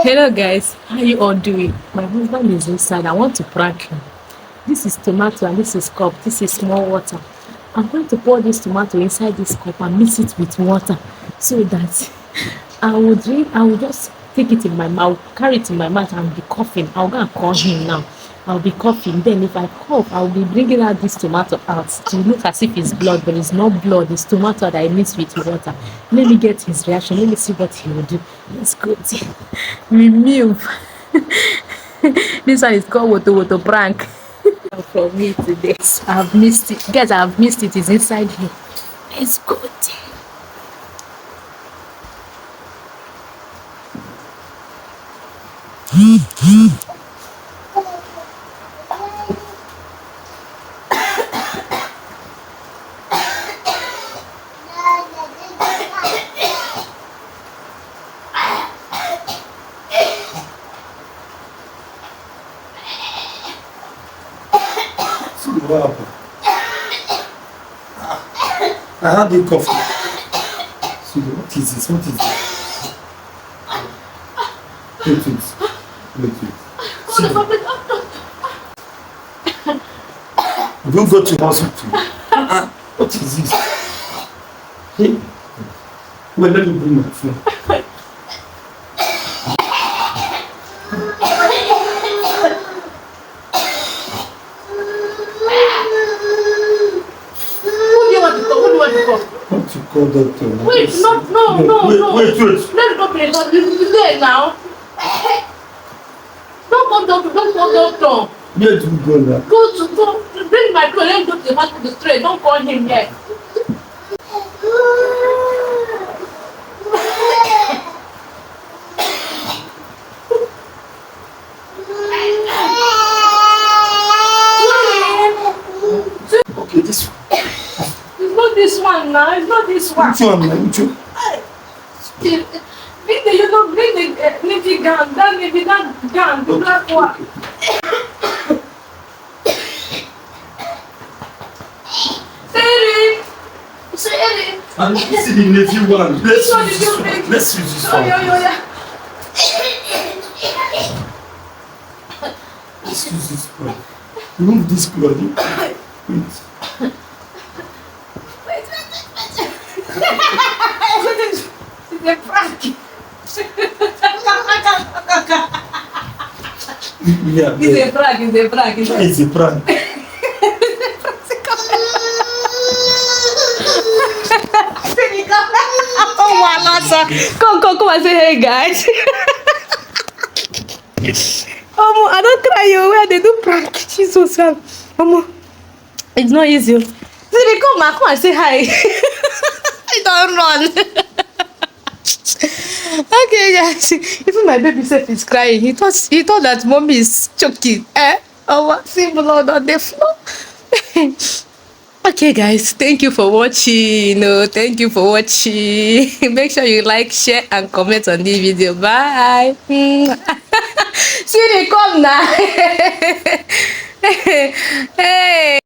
Hello guys, how you all doing? My husband is inside. I want to prank him. This is tomato and this is cup. This is small water. I'm going to pour this tomato inside this cup and mix it with water so that I will drink. I will just take it in my mouth, carry it in my mouth and be coughing. I'll go and call him now. I'll be coughing. Then if I cough, I'll be bringing out this tomato out to look as if it's blood, but it's not blood. It's tomato that I mix with water. Let me get his reaction. Let me see what he will do. Let's go. Remove. This one is called Woto prank. For me today, I've missed it. Guys, I've missed it. It's inside here. Let's go. What happened? I had a coffee. So what is this? What is this? Wait, don't go to hospital. What is this? Hey, well, let me bring my phone. What you call doctor? Wait, no. Wait. Let's go play doctor. He's there now. Don't call doctor. Where do you go now? Go, bring my clothes. Let's go to the hospital straight. Don't call him yet. Okay, this one. It's not this one now. It's not this one. Which one? Which one? Bring the navy gown. That navy gown, the black one. Say And this is the navy one. Let's use this one. Let's use this one. Yeah. Let's use this one. Remove this clothing. Wait. It's a prank. Yeah, It's a prank. it's a prank. Come and say hey guys. I don't cry you where they do prank. Jesus, it's not easy. They come and say hi. I don't run. Okay, guys. Even my baby self is crying. He thought that mommy is choking. See blood on the floor. Okay, guys. Thank you for watching. Thank you for watching. Make sure you like, share, and comment on this video. Bye. See they come now. Hey.